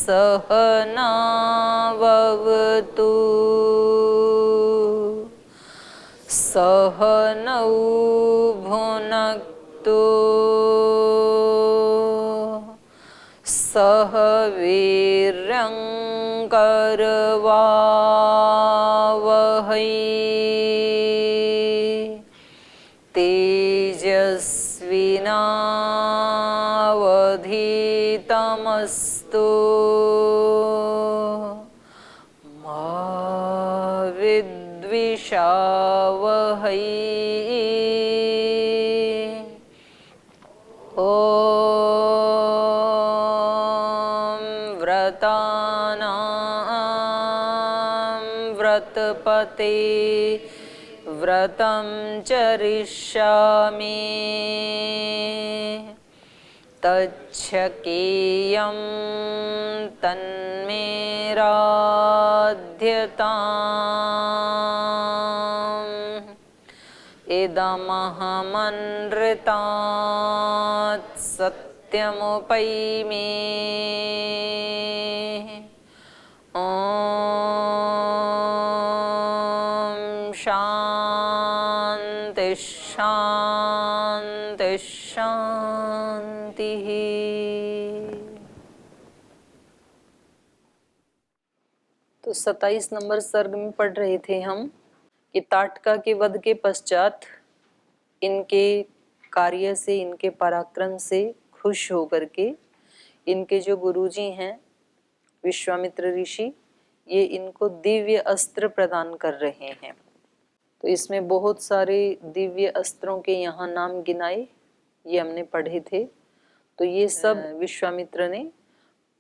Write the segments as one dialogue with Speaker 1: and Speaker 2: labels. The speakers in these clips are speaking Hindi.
Speaker 1: सहनाववतु सहनौ भुनक्तु सह वीर्यं करवावहै तेजस्विनावधीतमस्तु मा विद्विषावहै व्रतपते व्रतं चरिष्यामि तच्छकेयं तन्मे राध्यताम् इदमहमनृतात् सत्यमुपैमि ॐ शान्ति शान्ति शान्तिः। तो 27 नंबर सर्ग में पढ़ रहे थे हम कि ताटका के वध के पश्चात इनके कार्य से, इनके पराक्रम से खुश होकर के इनके जो गुरुजी हैं विश्वामित्र ऋषि, ये इनको दिव्य अस्त्र प्रदान कर रहे हैं। तो इसमें बहुत सारे दिव्य अस्त्रों के यहाँ नाम गिनाए, ये हमने पढ़े थे। तो ये सब विश्वामित्र ने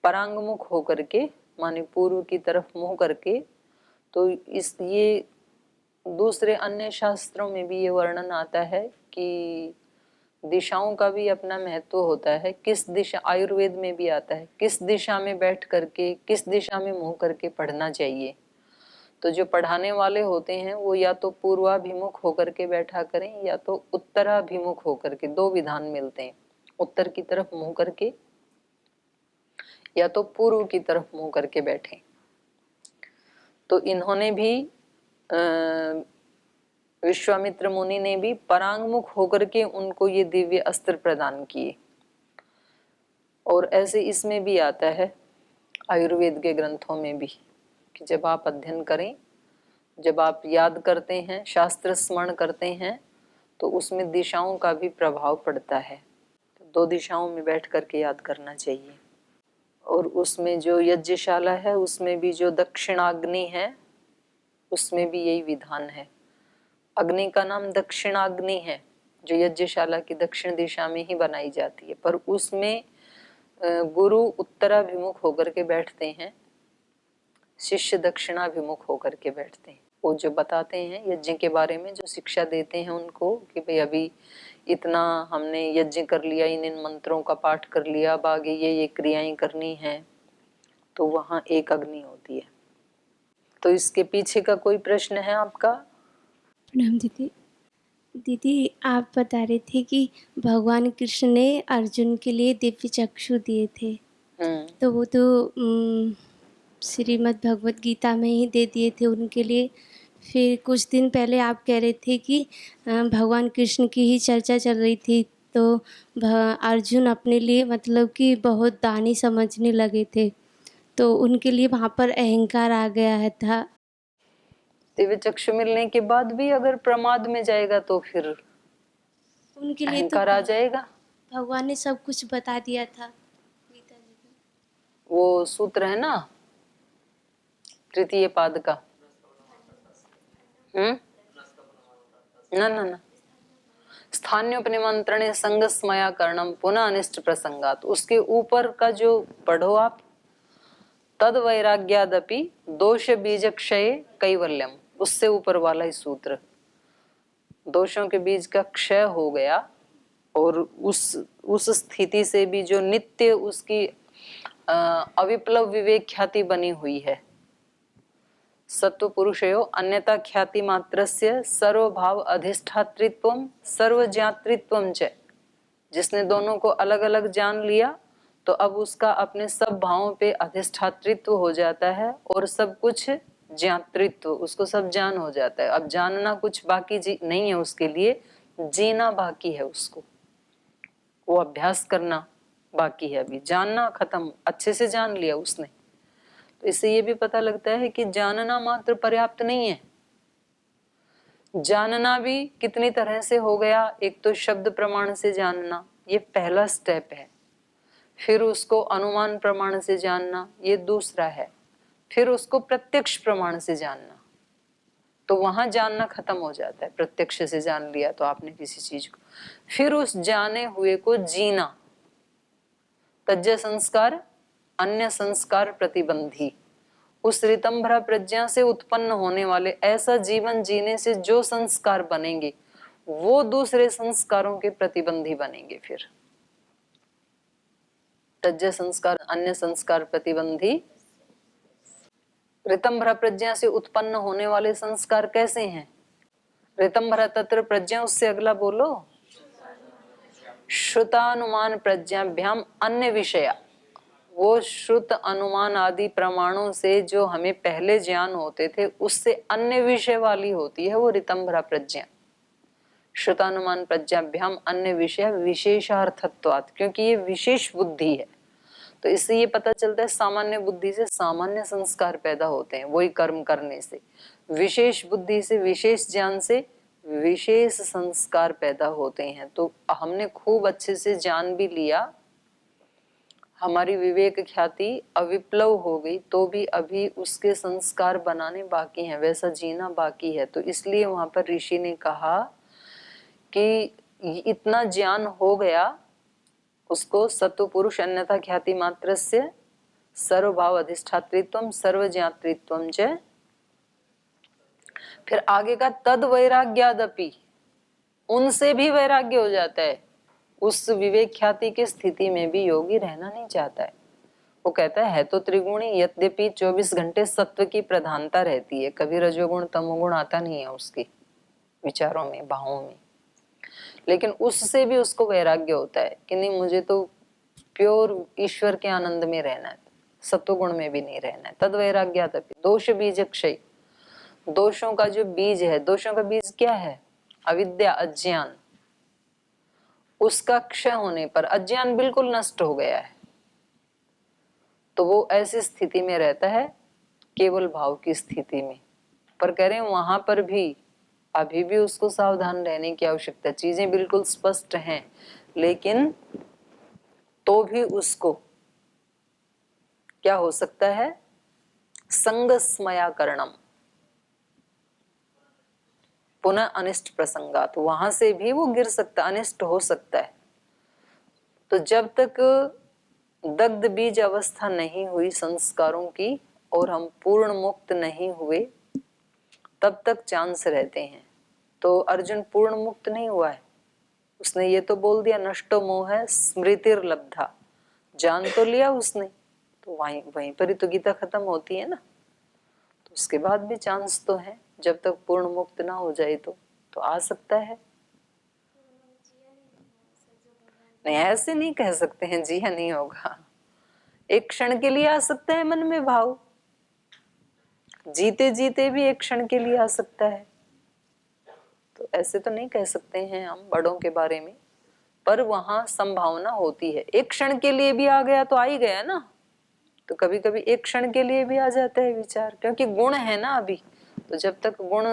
Speaker 1: परांगमुख होकर के, माने पूर्व की तरफ मुंह करके, तो इस ये दूसरे अन्य शास्त्रों में भी ये वर्णन आता है कि दिशाओं का भी अपना महत्व होता है। किस दिशा, आयुर्वेद में भी आता है, किस दिशा में बैठ करके, किस दिशा में मुंह करके पढ़ना चाहिए। तो जो पढ़ाने वाले होते हैं वो या तो पूर्वाभिमुख होकर के बैठा करें या तो उत्तराभिमुख होकर के, दो विधान मिलते हैं, उत्तर की तरफ मुंह करके या तो पूर्व की तरफ मुंह करके बैठे। तो इन्होंने भी विश्वामित्र मुनि ने भी परांगमुख होकर के उनको ये दिव्य अस्त्र प्रदान किए। और ऐसे इसमें भी आता है आयुर्वेद के ग्रंथों में भी कि जब आप अध्ययन करें, जब आप याद करते हैं, शास्त्र स्मरण करते हैं, तो उसमें दिशाओं का भी प्रभाव पड़ता है। तो दो दिशाओं में बैठ करके याद करना चाहिए। और उसमें जो यज्ञशाला है उसमें भी जो दक्षिणाग्नि है उसमें भी यही विधान है। अग्नि का नाम दक्षिणाग्नि है जो यज्ञशाला की दक्षिण दिशा में ही बनाई जाती है, पर उसमें गुरु उत्तराभिमुख होकर के बैठते हैं, शिष्य दक्षिणाभिमुख होकर के बैठते हैं। वो जो बताते हैं यज्ञ के बारे में, जो शिक्षा देते हैं उनको कि भाई अभी इतना हमने यज्ञ कर लिया, इन मंत्रों का पाठ कर लिया, अब आगे ये क्रियाएं करनी है, तो वहाँ एक अग्नि होती है। तो इसके पीछे का कोई प्रश्न है आपका?
Speaker 2: प्रणाम दीदी। दीदी, आप बता रहे थे कि भगवान कृष्ण ने अर्जुन के लिए दिव्य चक्षु दिए थे, तो वो तो श्रीमद् भगवत गीता में ही दे दिए थे उनके लिए। फिर कुछ दिन पहले आप कह रहे थे कि भगवान कृष्ण की ही चर्चा चल रही थी, तो अर्जुन अपने लिए मतलब कि बहुत दानी समझने लगे थे, तो उनके लिए वहाँ पर अहंकार आ गया है था।
Speaker 1: दिव्य चक्षु मिलने के बाद भी अगर प्रमाद में जाएगा तो फिर
Speaker 2: उनके लिए
Speaker 1: अहंकार आ जाएगा।
Speaker 2: भगवान ने सब कुछ बता दिया था गीता जी में।
Speaker 1: वो सूत्र है ना तृतीय पाद का, ना ना ना, स्थान्योपनिमंत्रणे संगस्मया करणम पुनः अनिष्ट प्रसंगात, उसके ऊपर का जो पढ़ो आप, तद वैराग्यादपि दोष बीज क्षय कैवल्यम, उससे ऊपर वाला ही सूत्र। दोषों के बीज का क्षय हो गया और उस स्थिति से भी जो नित्य उसकी अविप्लव विवेक ख्याति बनी हुई है, सत्व पुरुषयो अन्यथा ख्याति मात्रस्य सर्वभाव अधिष्ठातृत्वम सर्वज्ञातृत्वम च, जिसने दोनों को अलग अलग जान लिया तो अब उसका अपने सब भावों पे अधिष्ठातृत्व हो जाता है और सब कुछ ज्ञातृत्व, उसको सब जान हो जाता है। अब जानना कुछ बाकी नहीं है उसके लिए, जीना बाकी है उसको, वो अभ्यास करना बाकी है। अभी जानना खत्म, अच्छे से जान लिया उसने। तो इससे ये भी पता लगता है कि जानना मात्र पर्याप्त नहीं है। जानना भी कितनी तरह से हो गया। एक तो शब्द प्रमाण से जानना, ये पहला स्टेप है। फिर उसको अनुमान प्रमाण से जानना, ये दूसरा है। फिर उसको प्रत्यक्ष प्रमाण से जानना, तो वहां जानना खत्म हो जाता है। प्रत्यक्ष से जान लिया तो आपने किसी चीज को, फिर उस जाने हुए को जीना। तज्ज संस्कार अन्य संस्कार प्रतिबंधी, उस ऋतंभरा प्रज्ञा से उत्पन्न होने वाले ऐसा जीवन जीने से जो संस्कार बनेंगे वो दूसरे संस्कारों के प्रतिबंधी बनेंगे। फिर तज्ज संस्कार अन्य संस्कार प्रतिबंधी, ऋतंभरा प्रज्ञा से उत्पन्न होने वाले संस्कार कैसे हैं? ऋतंभरा तत्र प्रज्ञा, उससे अगला बोलो, श्रुतानुमान प्रज्ञाभ्याम अन्य विषया। वो श्रुत अनुमान आदि प्रमाणों से जो हमें पहले ज्ञान होते थे उससे अन्य विषय वाली होती है वो ऋतंभरा प्रज्ञा। श्रुतानुमान प्रज्ञाभ्याम अन्य विषय विशेषार्थत्वात्, क्योंकि ये विशेष बुद्धि है तो इससे ये पता चलता है सामान्य बुद्धि से सामान्य संस्कार पैदा होते हैं, वही कर्म करने से। विशेष बुद्धि से, विशेष ज्ञान से विशेष संस्कार पैदा होते हैं। तो हमने खूब अच्छे से जान भी लिया, हमारी विवेक ख्याति अविप्लव हो गई, तो भी अभी उसके संस्कार बनाने बाकी हैं, वैसा जीना बाकी है। तो इसलिए वहां पर ऋषि ने कहा कि इतना ज्ञान हो गया उसको, सत्व पुरुष अन्यथा ख्याति मात्र से सर्वभाव अधिष्ठातृत्वम सर्वज्ञातृत्वम च। फिर आगे का तद वैराग्यादपि, उनसे भी वैराग्य हो जाता है। उस विवेक ख्याति की स्थिति में भी योगी रहना नहीं चाहता है। वो कहता है तो त्रिगुणी, यद्यपि 24 घंटे सत्व की प्रधानता रहती है, कभी रजोगुण तमोगुण आता नहीं है उसके विचारों में, भावों में, लेकिन उससे भी उसको वैराग्य होता है कि नहीं, मुझे तो प्योर ईश्वर के आनंद में रहना है, सत्वगुण में भी नहीं रहना है। तद वैराग्यादपि दोष बीज क्षय, दोषों का जो बीज है, दोषों का बीज क्या है? अविद्या, अज्ञान। उसका क्षय होने पर अज्ञान बिल्कुल नष्ट हो गया है, तो वो ऐसी स्थिति में रहता है, केवल भाव की स्थिति में। पर कह रहे हैं वहां पर भी अभी भी उसको सावधान रहने की आवश्यकता है। चीजें बिल्कुल स्पष्ट हैं, लेकिन तो भी उसको क्या हो सकता है? संगस्मयाकरणम, पुनः अनिष्ट प्रसंगात, वहां से भी वो गिर सकता, अनिष्ट हो सकता है। तो जब तक दग्ध बीज अवस्था नहीं हुई संस्कारों की और हम पूर्ण मुक्त नहीं हुए, तब तक चांस रहते हैं। तो अर्जुन पूर्ण मुक्त नहीं हुआ है, उसने ये तो बोल दिया नष्टो मोह स्मृतिर लब्धा, जान तो लिया उसने, तो वहीं पर ही तो गीता खत्म होती है ना। तो उसके बाद भी चांस तो है, जब तक पूर्ण मुक्त ना हो जाए तो आ सकता है। नहीं, ऐसे नहीं कह सकते हैं जी, नहीं होगा। एक क्षण के लिए आ सकता है मन में भाव, जीते जीते भी एक क्षण के लिए आ सकता है। तो ऐसे तो नहीं कह सकते हैं हम बड़ों के बारे में, पर वहां संभावना होती है। एक क्षण के लिए भी आ गया तो आ ही गया ना। तो कभी कभी एक क्षण के लिए भी आ जाता है विचार, क्योंकि गुण है ना अभी। तो जब तक गुण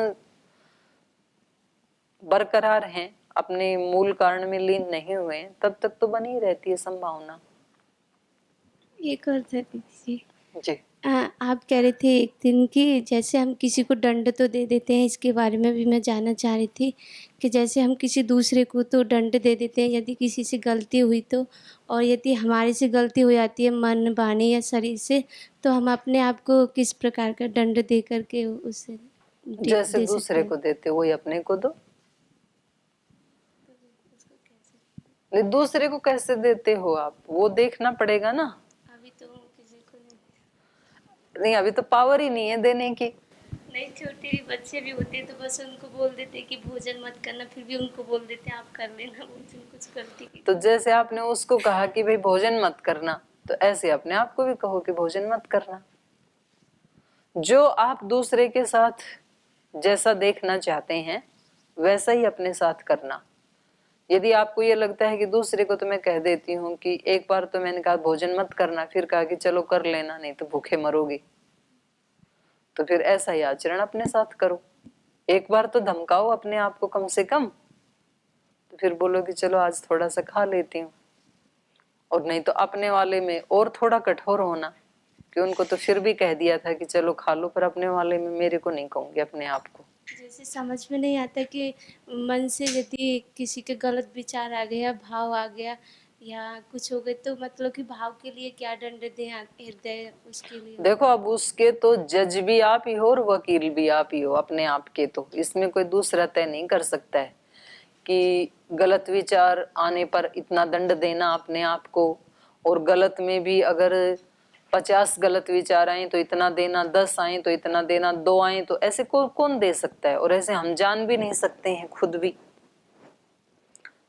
Speaker 1: बरकरार हैं, अपने मूल कारण में लीन नहीं हुए, तब तक तो बनी रहती है संभावना।
Speaker 2: एक और था दीदी
Speaker 1: जी,
Speaker 2: आप कह रहे थे एक दिन कि जैसे हम किसी को दंड तो दे देते हैं, इसके बारे में भी मैं जानना चाह रही थी कि जैसे हम किसी दूसरे को तो दंड दे देते हैं यदि किसी से गलती हुई तो, और यदि हमारे से गलती हो जाती है मन वाणी या शरीर से, तो हम अपने आप को किस प्रकार का दंड दे करके उससे
Speaker 1: जैसे
Speaker 2: दे सकते
Speaker 1: दूसरे
Speaker 2: हैं?
Speaker 1: को देते वही अपने को दो। नहीं, दूसरे को कैसे देते हो आप, वो देखना पड़ेगा ना।
Speaker 2: अभी तो किसी को
Speaker 1: नहीं, अभी तो पावर ही नहीं है देने की।
Speaker 2: नहीं, छोटे भी बच्चे भी होते हैं तो बस उनको बोल देते कि भोजन मत करना, फिर भी उनको बोल देते आप कर लेना भोजन, कुछ गलती की।
Speaker 1: तो जैसे आपने उसको कहा कि भाई भोजन मत करना, तो ऐसे अपने आप को भी कहो कि भोजन मत करना। जो आप दूसरे के साथ जैसा देखना चाहते हैं वैसा ही अपने साथ करना। यदि आपको ये लगता है कि दूसरे को तो मैं कह देती हूँ कि एक बार तो मैंने कहा भोजन मत करना, फिर कहा कि चलो कर लेना नहीं तो भूखे मरोगे, तो फिर ऐसा ही आचरण अपने साथ करो। एक बार तो धमकाओ अपने आप को कम से कम, तो फिर बोलो कि चलो आज थोड़ा सा खा लेती हूँ। और नहीं तो अपने वाले में और थोड़ा कठोर होना कि उनको तो फिर भी कह दिया था कि चलो खा लो, पर अपने वाले में मेरे को नहीं कहूंगी अपने आप को।
Speaker 2: जैसे समझ में नहीं आता कि मन से यदि किसी के गलत विचार आ गया, भाव आ गया या कुछ हो गए, तो मतलब कि भाव के लिए क्या दंड दें हृदय उसके लिए?
Speaker 1: देखो अब उसके तो जज भी आप ही हो और वकील भी आप ही हो अपने आप के, तो इसमें कोई दूसरा तय नहीं कर सकता है कि गलत विचार आने पर इतना दंड देना अपने आप को, और गलत में भी अगर 50 गलत विचार आए तो इतना देना, 10 आए तो इतना देना, 2 आए तो ऐसे कौन दे सकता है। और ऐसे हम जान भी नहीं सकते हैं खुद भी।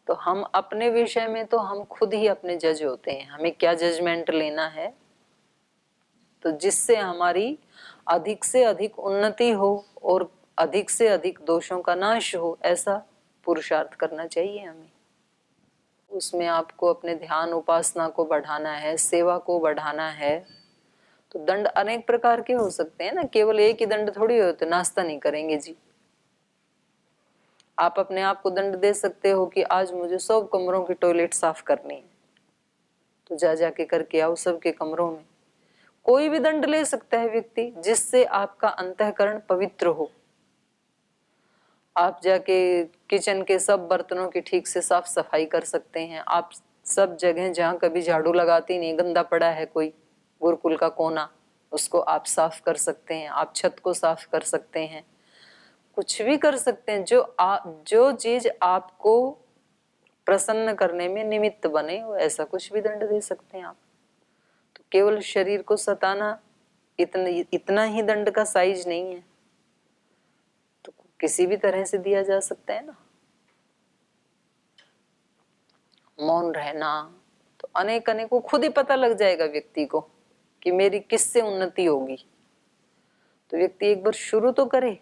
Speaker 1: तो हम अपने विषय में तो हम खुद ही अपने जज होते हैं, हमें क्या जजमेंट लेना है। तो जिससे हमारी अधिक से अधिक उन्नति हो और अधिक से अधिक दोषों का नाश हो, ऐसा पुरुषार्थ करना चाहिए हमें। उसमें आपको अपने ध्यान उपासना को बढ़ाना है, सेवा को बढ़ाना है। तो दंड अनेक प्रकार के हो सकते हैं ना, केवल एक ही दंड थोड़ी होते, नाश्ता नहीं करेंगे जी। आप अपने आप को दंड दे सकते हो कि आज मुझे 100 कमरों की टॉयलेट साफ करनी है, तो जा जाके करके आओ सबके कमरों में। कोई भी दंड ले सकता है व्यक्ति जिससे आपका अंतःकरण पवित्र हो। आप जाके किचन के सब बर्तनों की ठीक से साफ सफाई कर सकते हैं। आप सब जगह जहाँ कभी झाड़ू लगाती नहीं, गंदा पड़ा है कोई गुरुकुल का कोना, उसको आप साफ कर सकते हैं। आप छत को साफ कर सकते हैं, कुछ भी कर सकते हैं। जो चीज आपको प्रसन्न करने में निमित्त बने, वो ऐसा कुछ भी दंड दे सकते हैं आप। तो केवल शरीर को सताना इतना ही दंड का साइज नहीं है, तो किसी भी तरह से दिया जा सकता है ना। मौन रहना, तो अनेक अनेक, वो खुद ही पता लग जाएगा व्यक्ति को कि मेरी किससे उन्नति होगी। तो व्यक्ति एक बार शुरू तो करे,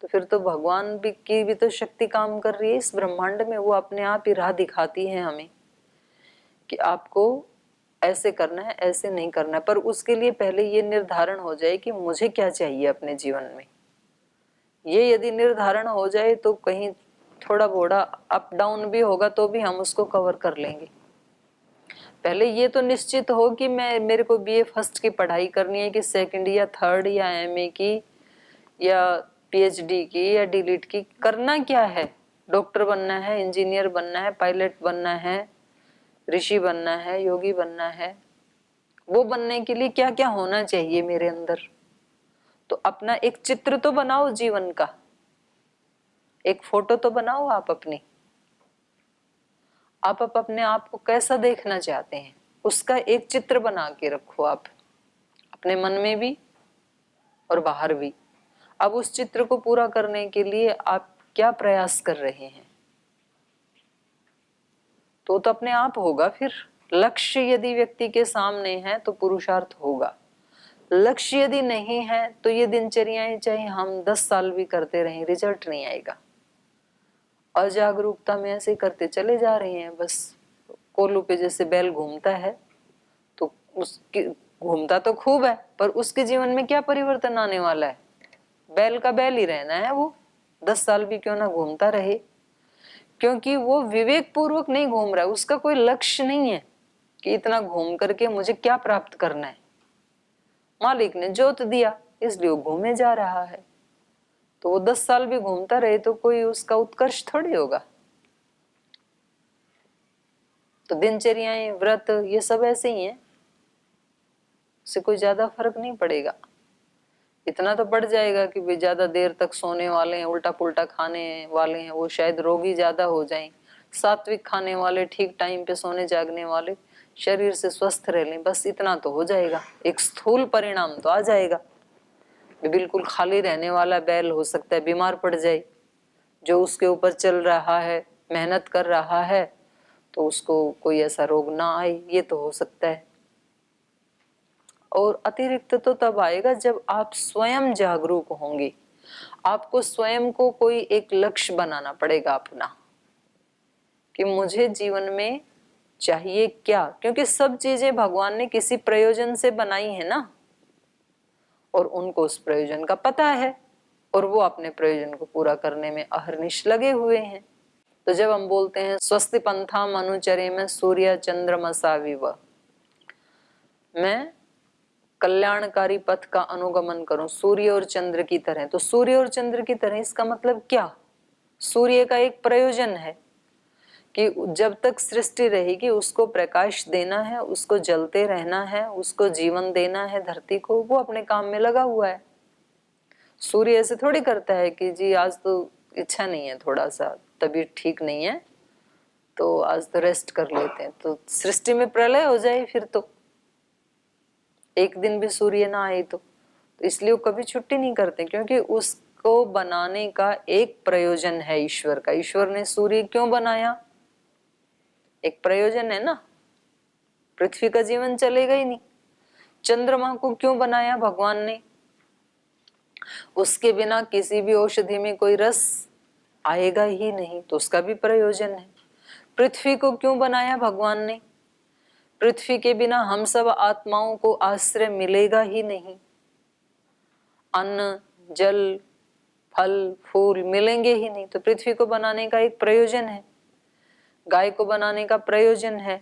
Speaker 1: तो फिर तो भगवान भी की भी तो शक्ति काम कर रही है इस ब्रह्मांड में। वो अपने आप ही राह दिखाती है हमें कि आपको ऐसे करना है, ऐसे नहीं करना है। पर उसके लिए पहले ये निर्धारण हो जाए कि मुझे क्या चाहिए अपने जीवन में। ये यदि निर्धारण हो जाए तो कहीं थोड़ा बोड़ा अप डाउन भी होगा तो भी हम उसको कवर कर लेंगे। पहले ये तो निश्चित हो कि मेरे को बीए फर्स्ट की पढ़ाई करनी है कि सेकंड या थर्ड या एमए की या पीएचडी की या डीलिट की, करना क्या है। डॉक्टर बनना है, इंजीनियर बनना है, पायलट बनना है, ऋषि बनना है, योगी बनना है। वो बनने के लिए क्या क्या होना चाहिए मेरे अंदर। तो अपना एक चित्र तो बनाओ जीवन का, एक फोटो तो बनाओ आप अपनी। आप अपने आप को कैसा देखना चाहते हैं उसका एक चित्र बना के रखो आप, अपने मन में भी और बाहर भी। अब उस चित्र को पूरा करने के लिए आप क्या प्रयास कर रहे हैं, तो अपने आप होगा। फिर लक्ष्य यदि व्यक्ति के सामने है तो पुरुषार्थ होगा। लक्ष्य यदि नहीं है तो ये दिनचर्याएं चाहे हम 10 साल भी करते रहें, रिजल्ट नहीं आएगा। अजागरूकता में ऐसे करते चले जा रहे हैं, बस कोलू पे जैसे बैल घूमता है, तो उसकी घूमता तो खूब है पर उसके जीवन में क्या परिवर्तन आने वाला है। बैल का बैल ही रहना है, वो 10 साल भी क्यों ना घूमता रहे, क्योंकि वो विवेक पूर्वक नहीं घूम रहा है। उसका कोई लक्ष्य नहीं है कि इतना घूम करके मुझे क्या प्राप्त करना है। मालिक ने जोत दिया इसलिए वो घूमे जा रहा है, तो वो 10 साल भी घूमता रहे तो कोई उसका उत्कर्ष थोड़ी होगा। तो दिनचर्याएं, व्रत, ये सब ऐसे ही हैं, उससे कोई ज्यादा फर्क नहीं पड़ेगा। इतना तो पड़ जाएगा कि वे ज्यादा देर तक सोने वाले हैं, उल्टा पुल्टा खाने वाले हैं, वो शायद रोगी ज्यादा हो जाएं। सात्विक खाने वाले, ठीक टाइम पे सोने जागने वाले शरीर से स्वस्थ रह लें, बस इतना तो हो जाएगा, एक स्थूल परिणाम तो आ जाएगा। बिल्कुल खाली रहने वाला बैल हो सकता है बीमार पड़ जाए, जो उसके ऊपर चल रहा है, मेहनत कर रहा है, तो उसको कोई ऐसा रोग ना आए, ये तो हो सकता है। और अतिरिक्त तो तब आएगा जब आप स्वयं जागरूक होंगे। आपको स्वयं को कोई एक लक्ष्य बनाना पड़ेगा अपना, कि मुझे जीवन में चाहिए क्या, क्योंकि सब चीजें भगवान ने किसी प्रयोजन से बनाई है ना, और उनको उस प्रयोजन का पता है, और वो अपने प्रयोजन को पूरा करने में अहर्निश लगे हुए हैं। तो जब हम बोलते हैं स्वस्ति पंथाम अनुचरे में सूर्य चंद्रमसा विव, मैं कल्याणकारी पथ का अनुगमन करूं सूर्य और चंद्र की तरह, तो सूर्य और चंद्र की तरह इसका मतलब क्या? सूर्य का एक प्रयोजन है कि जब तक सृष्टि रहेगी उसको प्रकाश देना है, उसको जलते रहना है, उसको जीवन देना है धरती को, वो अपने काम में लगा हुआ है। सूर्य ऐसे थोड़ी करता है कि जी आज तो इच्छा नहीं है, थोड़ा सा तबीयत ठीक नहीं है तो आज तो रेस्ट कर लेते हैं, तो सृष्टि में प्रलय हो जाए फिर तो एक दिन भी सूर्य ना आए तो इसलिए वो कभी छुट्टी नहीं करते, क्योंकि उसको बनाने का एक प्रयोजन है ईश्वर का। ईश्वर ने सूर्य क्यों बनाया? एक प्रयोजन है ना, पृथ्वी का जीवन चलेगा ही नहीं। चंद्रमा को क्यों बनाया भगवान ने? उसके बिना किसी भी औषधि में कोई रस आएगा ही नहीं, तो उसका भी प्रयोजन है। पृथ्वी को क्यों बनाया भगवान ने? पृथ्वी के बिना हम सब आत्माओं को आश्रय मिलेगा ही नहीं, अन्न जल फल फूल मिलेंगे ही नहीं, तो पृथ्वी को बनाने का एक प्रयोजन है। गाय को बनाने का प्रयोजन है,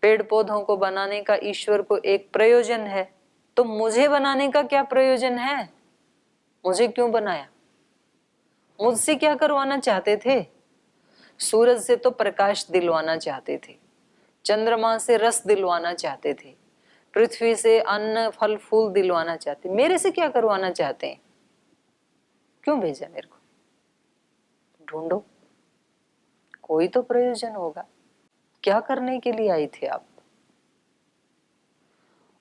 Speaker 1: पेड़ पौधों को बनाने का ईश्वर को एक प्रयोजन है। तो मुझे बनाने का क्या प्रयोजन है? मुझे क्यों बनाया? मुझसे क्या करवाना चाहते थे? सूरज से तो प्रकाश दिलवाना चाहते थे, चंद्रमा से रस दिलवाना चाहते थे, पृथ्वी से अन्न फल फूल दिलवाना चाहते, मेरे से क्या करवाना चाहते हैं? क्यों भेजा मेरे को? ढूंढो, कोई तो प्रयोजन होगा। क्या करने के लिए आई थे आप?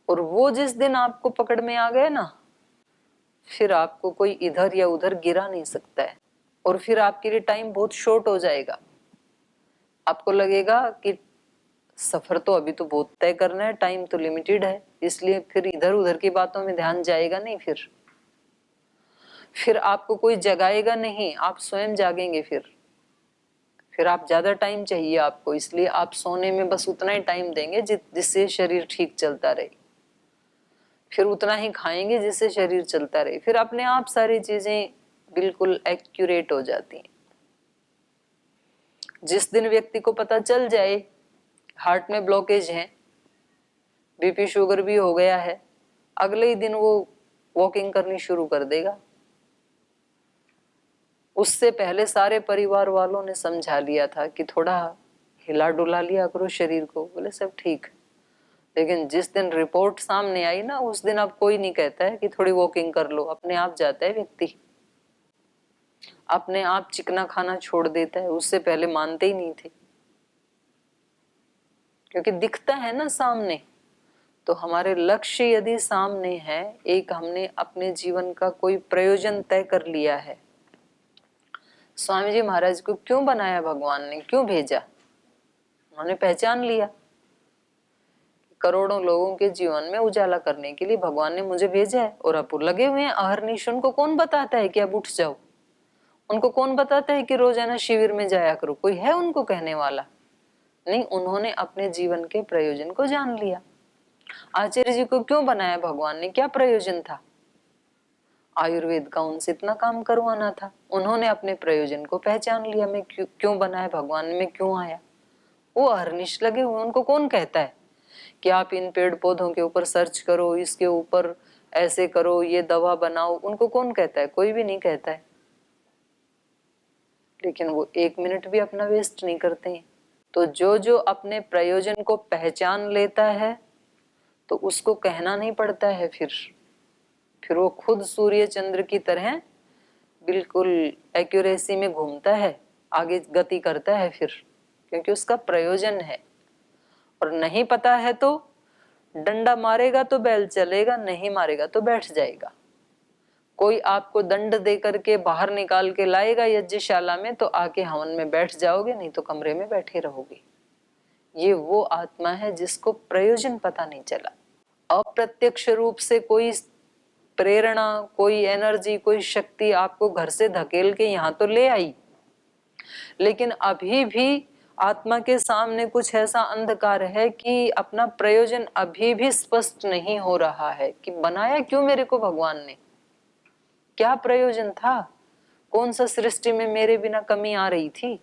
Speaker 1: और वो जिस दिन आपको पकड़ में आ गए ना, फिर आपको कोई इधर या उधर गिरा नहीं सकता है, और फिर आपके लिए टाइम बहुत शॉर्ट हो जाएगा। आपको लगेगा कि सफर तो अभी तो बहुत तय करना है, टाइम तो लिमिटेड है, इसलिए फिर इधर उधर की बातों में ध्यान जाएगा नहीं। फिर आपको कोई जगाएगा नहीं, आप स्वयं जागेंगे। फिर आप ज्यादा टाइम चाहिए आपको, इसलिए आप सोने में बस उतना ही टाइम देंगे जिससे शरीर ठीक चलता रहे, फिर उतना ही खाएंगे जिससे शरीर चलता रहे, फिर अपने आप सारी चीजें बिल्कुल एक्यूरेट हो जाती हैं। जिस दिन व्यक्ति को पता चल जाए हार्ट में ब्लॉकेज है, बीपी शुगर भी हो गया है, अगले ही दिन वो वॉकिंग करनी शुरू कर देगा। उससे पहले सारे परिवार वालों ने समझा लिया था कि थोड़ा हिला डुला लिया करो शरीर को, बोले सब ठीक। लेकिन जिस दिन रिपोर्ट सामने आई ना, उस दिन अब कोई नहीं कहता है कि थोड़ी वॉकिंग कर लो, अपने आप जाता है व्यक्ति, अपने आप चिकना खाना छोड़ देता है। उससे पहले मानते ही नहीं थे, क्योंकि दिखता है ना सामने। तो हमारे लक्ष्य यदि सामने है, एक हमने अपने जीवन का कोई प्रयोजन तय कर लिया है। स्वामी जी महाराज को क्यों बनाया भगवान ने, क्यों भेजा? उन्होंने पहचान लिया, करोड़ों लोगों के जीवन में उजाला करने के लिए भगवान ने मुझे भेजा है। और अब लगे हुए हैं अहर्निश। उनको कौन बताता है कि अब उठ जाओ? उनको कौन बताता है कि रोजाना शिविर में जाया करो? कोई है उनको कहने वाला? नहीं, उन्होंने अपने जीवन के प्रयोजन को जान लिया। आचार्य जी को क्यों बनाया भगवान ने, क्या प्रयोजन था? आयुर्वेद का उनसे इतना काम करवाना था। उन्होंने अपने प्रयोजन को पहचान लिया, मैं क्यों बनाया भगवान ने, मैं क्यों आया। वो अहर्निश लगे हुए। उनको कौन कहता है कि आप इन पेड़ पौधों के ऊपर सर्च करो, इसके ऊपर ऐसे करो, ये दवा बनाओ? उनको कौन कहता है? कोई भी नहीं कहता है। लेकिन वो एक मिनट भी अपना वेस्ट नहीं करते हैं। तो जो जो अपने प्रयोजन को पहचान लेता है तो उसको कहना नहीं पड़ता है। फिर वो खुद सूर्य चंद्र की तरह बिल्कुल एक्यूरेसी में घूमता है, आगे गति करता है। फिर क्योंकि उसका प्रयोजन है। और नहीं पता है तो डंडा मारेगा तो बैल चलेगा, नहीं मारेगा तो बैठ जाएगा। कोई आपको दंड दे करके बाहर निकाल के लाएगा यज्ञशाला में तो आके हवन में बैठ जाओगे, नहीं तो कमरे में बैठे रहोगे। ये वो आत्मा है जिसको प्रयोजन पता नहीं चला। अप्रत्यक्ष रूप से कोई प्रेरणा, कोई एनर्जी, कोई शक्ति आपको घर से धकेल के यहाँ तो ले आई, लेकिन अभी भी आत्मा के सामने कुछ ऐसा अंधकार है कि अपना प्रयोजन अभी भी स्पष्ट नहीं हो रहा है कि बनाया क्यों मेरे को भगवान ने, क्या प्रयोजन था, कौन सा सृष्टि में मेरे बिना कमी आ रही थी।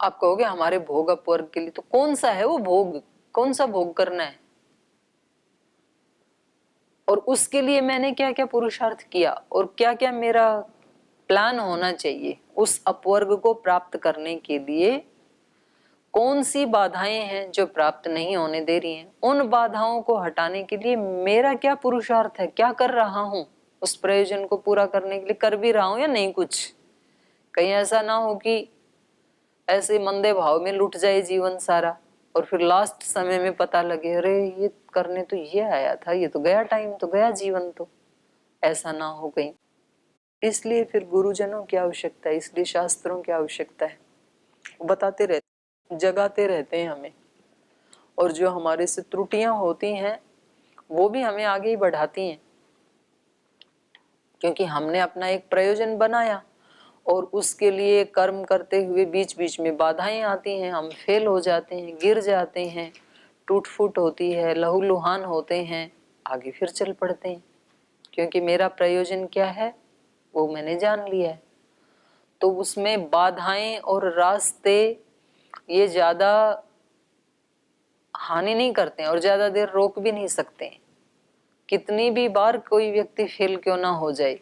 Speaker 1: आप कहोगे हमारे भोग अपवर्ग के लिए, तो कौन सा है वो भोग, कौन सा भोग करना है, और उसके लिए मैंने क्या क्या पुरुषार्थ किया और क्या क्या मेरा प्लान होना चाहिए उस अपवर्ग को प्राप्त करने के लिए। कौन सी बाधाएं हैं जो प्राप्त नहीं होने दे रही हैं, उन बाधाओं को हटाने के लिए मेरा क्या पुरुषार्थ है, क्या कर रहा हूं उस प्रयोजन को पूरा करने के लिए, कर भी रहा हूं या नहीं कुछ। कहीं ऐसा ना हो कि ऐसे मंदे भाव में लुट जाए जीवन सारा और फिर लास्ट समय में पता लगे अरे ये करने तो ये आया था, ये तो गया टाइम, तो गया जीवन, तो ऐसा ना हो कहीं। इसलिए फिर गुरुजनों की आवश्यकता है, इसलिए शास्त्रों की आवश्यकता है, बताते रहते, जगाते रहते हैं हमें, और जो हमारे से त्रुटियां होती हैं वो भी हमें आगे ही बढ़ाती हैं, क्योंकि हमने अपना एक प्रयोजन बनाया और उसके लिए कर्म करते हुए बीच बीच में बाधाएं आती हैं, हम फेल हो जाते हैं, गिर जाते हैं, टूट फूट होती है, लहूलुहान होते हैं, आगे फिर चल पड़ते हैं, क्योंकि मेरा प्रयोजन क्या है वो मैंने जान लिया है। तो उसमें बाधाएं और रास्ते ये ज्यादा हानि नहीं करते हैं और ज्यादा देर रोक भी नहीं सकते हैं। कितनी भी बार कोई व्यक्ति फेल क्यों ना हो जाए,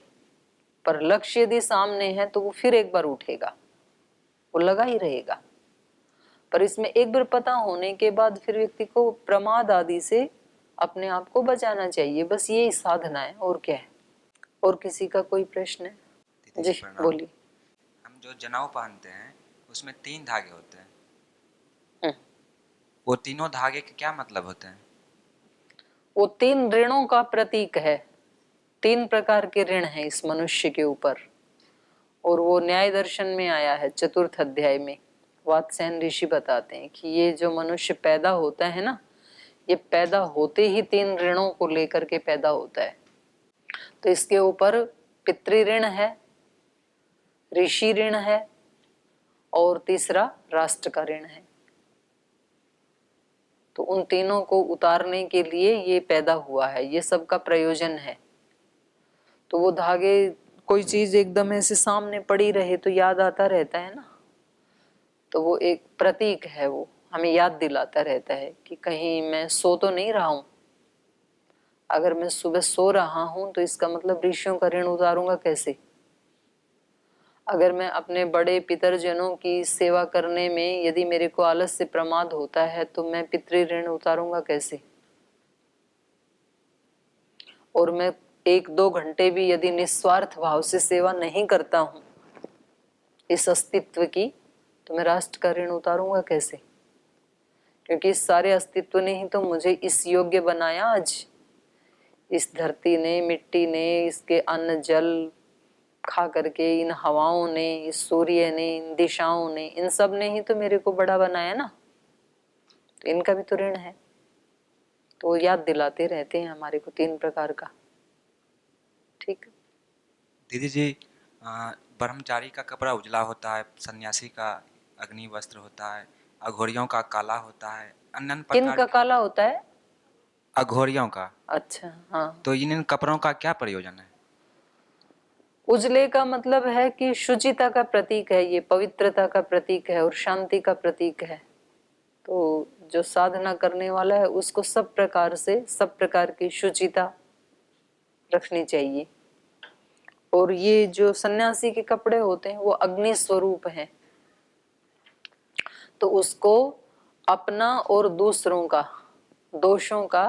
Speaker 1: पर लक्ष्य यदि सामने है तो वो फिर एक बार उठेगा, वो लगा ही रहेगा। पर इसमें एक बार पता होने के बाद फिर व्यक्ति को प्रमाद आदि से अपने आप को बचाना चाहिए, बस यही साधना है, और क्या है। और किसी का कोई प्रश्न है?
Speaker 3: दीदी
Speaker 1: जी
Speaker 3: प्रणाम।
Speaker 1: बोलिए।
Speaker 3: हम जो जनेऊ पहनते हैं उसमें 3 धागे होते हैं,
Speaker 1: हम्म,
Speaker 3: वो तीनों धागे के क्या मतलब होते हैं?
Speaker 1: वो 3 ऋणों का प्रतीक है। 3 प्रकार के ऋण हैं इस मनुष्य के ऊपर, और वो न्याय दर्शन में आया है 4th अध्याय में। वात्स्यन ऋषि बताते हैं कि ये जो मनुष्य पैदा होता है ना, ये पैदा होते ही 3 ऋणों को लेकर के पैदा होता है। तो इसके ऊपर पितृ ऋण है, ऋषि ऋण है, और तीसरा राष्ट्र का ऋण है। तो उन तीनों को उतारने के लिए ये पैदा हुआ है, ये सबका प्रयोजन है। तो वो धागे, कोई चीज एकदम ऐसे सामने पड़ी रहे तो याद आता रहता है ना, तो वो एक प्रतीक है, वो हमें याद दिलाता रहता है कि कहीं मैं सो तो नहीं रहा हूं। अगर मैं सुबह सो रहा हूं तो इसका मतलब ऋषियों का ऋण उतारूंगा कैसे। अगर मैं अपने बड़े पितरजनों की सेवा करने में यदि मेरे को आलस से प्रमाद होता है तो मैं पितृ ऋण उतारूंगा कैसे। और मैं 1-2 घंटे भी यदि निस्वार्थ भाव से सेवा नहीं करता हूं इस अस्तित्व की, तो मैं राष्ट्र का ऋण उतारूंगा कैसे। क्योंकि इस सारे अस्तित्व ने ही तो मुझे इस योग्य बनाया। आज इस धरती ने, मिट्टी ने, इसके अन्न जल खा करके, इन हवाओं ने, इस सूर्य ने, इन दिशाओं ने, इन सब ने ही तो मेरे को बड़ा बनाया ना, तो इनका भी तो ऋण है। तो याद दिलाते रहते हैं हमारे को 3 प्रकार का। ठीक।
Speaker 3: दीदी जी, ब्रह्मचारी का कपड़ा उजला होता है, सन्यासी का अग्नि वस्त्र होता है, अघोरियों का काला होता है, अन्य अन्य
Speaker 1: किन
Speaker 3: प्रकार
Speaker 1: का
Speaker 3: के
Speaker 1: काला होता है?
Speaker 3: अघोरियों का।
Speaker 1: अच्छा हाँ।
Speaker 3: तो इन कपड़ों का क्या प्रयोजन है?
Speaker 1: उजले का मतलब है कि शुचिता का प्रतीक है, ये पवित्रता का प्रतीक है और शांति का प्रतीक है। तो जो साधना करने वाला है उसको सब प्रकार से, सब प्रकार की शुचिता रखनी चाहिए। और ये जो सन्यासी के कपड़े होते हैं वो अग्नि स्वरूप हैं, तो उसको अपना और दूसरों का दोषों का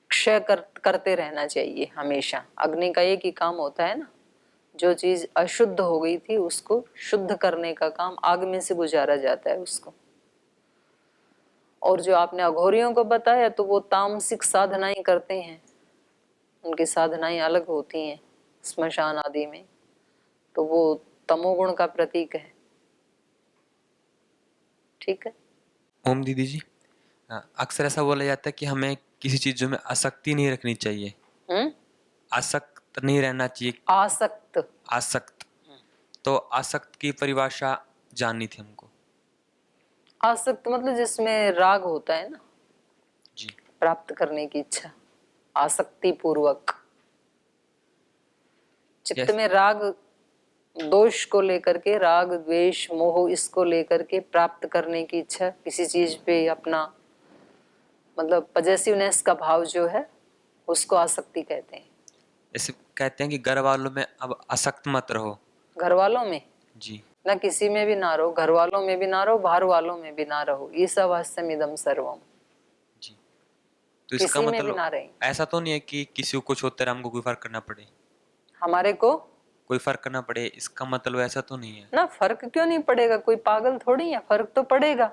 Speaker 1: क्षय करते रहना चाहिए हमेशा। अग्नि का एक ही काम होता है ना, जो चीज अशुद्ध हो गई थी उसको शुद्ध करने का काम आग में से गुजारा जाता है उसको। और जो आपने अघोरियों को बताया तो वो तामसिक साधनाएं करते हैं, उनकी साधनाएं अलग होती हैं स्मशान आदि में, तो वो तमोगुण का प्रतीक है। ठीक है।
Speaker 4: ओम दीदी जी, अक्सर ऐसा बोला जाता है कि हमें किसी चीज़ों में आसक्ति नहीं रखनी चाहिए, आसक्त नहीं रहना चाहिए।
Speaker 1: आसक्त,
Speaker 4: आसक्त, तो आसक्त की परिभाषा जाननी थी हमको।
Speaker 1: आसक्त मतलब जिसमें राग होता है ना,
Speaker 4: जी।
Speaker 1: प्राप्त करने की इच्छा, आसक्ति पूर्वक। चित्त में राग दोष को लेकर के, राग द्वेष मोह इसको लेकर के प्राप्त करने की इच्छा, किसी चीज पे अपना मतलब पजेसिवनेस का भाव जो है उसको आसक्ति कहते हैं।
Speaker 4: जैसे कहते हैं कि घर वालों में अब आसक्त मत रहो।
Speaker 1: घर वालों में
Speaker 4: जी।
Speaker 1: ना, किसी में भी ना रहो, घर वालों में भी ना रहो, बाहर वालों में भी ना रहो। ईशावास्यम इदम सर्वम।
Speaker 4: जी। तो इसका
Speaker 1: किसी में भी
Speaker 4: मतलब
Speaker 1: ना रहे।
Speaker 4: ऐसा तो नहीं है कि किसी को कुछ होता है हमको कोई फर्क करना पड़े,
Speaker 1: हमारे को
Speaker 4: कोई फर्क करना पड़े, इसका मतलब ऐसा तो नहीं है
Speaker 1: ना, फर्क क्यों नहीं पड़ेगा? कोई पागल थोड़ी है, फर्क तो पड़ेगा।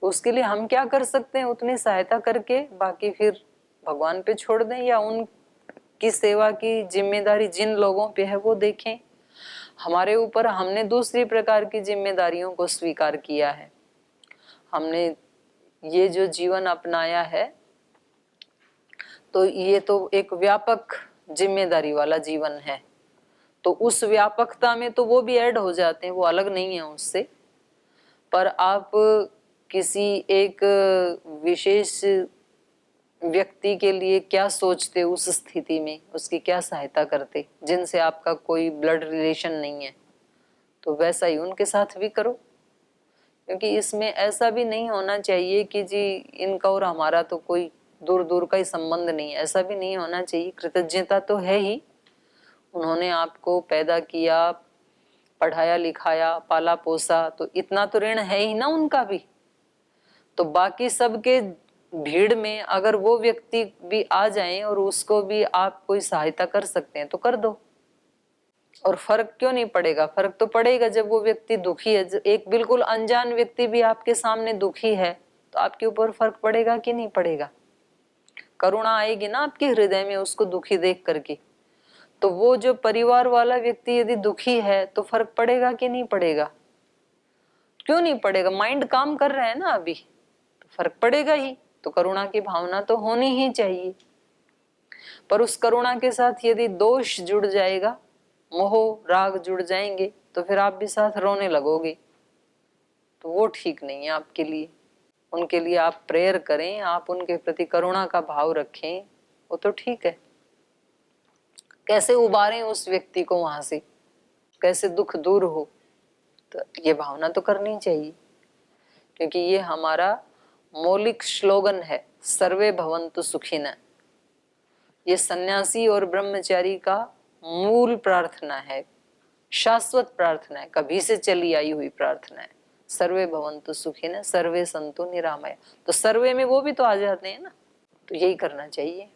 Speaker 1: तो उसके लिए हम क्या कर सकते हैं? उतनी सहायता करके, बाकी फिर भगवान पे छोड़ दें, या उनकी सेवा की जिम्मेदारी जिन लोगों पे है वो देखें। हमारे ऊपर हमने दूसरी प्रकार की जिम्मेदारियों को स्वीकार किया है। हमने ये जो जीवन अपनाया है, तो ये तो एक व्यापक जिम्मेदारी वाला जीवन है। तो उस व्यापकता में तो वो भी ऐड हो जाते हैं, वो अलग नहीं है उससे। पर आप किसी एक विशेष व्यक्ति के लिए क्या सोचते, उस स्थिति में उसकी क्या सहायता करते, जिनसे आपका कोई ब्लड रिलेशन नहीं है, तो वैसा ही उनके साथ भी करो। क्योंकि इसमें ऐसा भी नहीं होना चाहिए कि जी इनका और हमारा तो कोई दूर दूर का ही संबंध नहीं है, ऐसा भी नहीं होना चाहिए। कृतज्ञता तो है ही, उन्होंने आपको पैदा किया, पढ़ाया लिखाया, पाला पोसा, तो इतना तो ऋण है ही ना उनका भी। तो बाकी सबके भीड़ में अगर वो व्यक्ति भी आ जाएं और उसको भी आप कोई सहायता कर सकते हैं तो कर दो। और फर्क क्यों नहीं पड़ेगा? फर्क तो पड़ेगा जब वो व्यक्ति दुखी है। एक बिल्कुल अनजान व्यक्ति भी आपके सामने दुखी है तो आपके ऊपर फर्क पड़ेगा कि नहीं पड़ेगा? करुणा आएगी ना आपके हृदय में उसको दुखी देख करके। तो वो जो परिवार वाला व्यक्ति यदि दुखी है तो फर्क पड़ेगा कि नहीं पड़ेगा? क्यों नहीं पड़ेगा? माइंड काम कर रहा है ना अभी, तो फर्क पड़ेगा ही। तो करुणा की भावना तो होनी ही चाहिए। पर उस करुणा के साथ यदि दोष जुड़ जाएगा, मोह राग जुड़ जाएंगे, तो फिर आप भी साथ रोने लगोगे, तो वो ठीक नहीं है आपके लिए। उनके लिए आप प्रेयर करें, आप उनके प्रति करुणा का भाव रखें, वो तो ठीक है। कैसे उबारें उस व्यक्ति को वहां से, कैसे दुख दूर हो, तो ये भावना तो करनी चाहिए। क्योंकि ये हमारा मौलिक स्लोगन है, सर्वे भवन्तु सुखिनः। ये सन्यासी और ब्रह्मचारी का मूल प्रार्थना है, शाश्वत प्रार्थना है, कभी से चली आई हुई प्रार्थना है। सर्वे भवन्तु सुखिनः, सर्वे सन्तु निरामया। तो सर्वे में वो भी तो आ जाते हैं ना, तो यही करना चाहिए।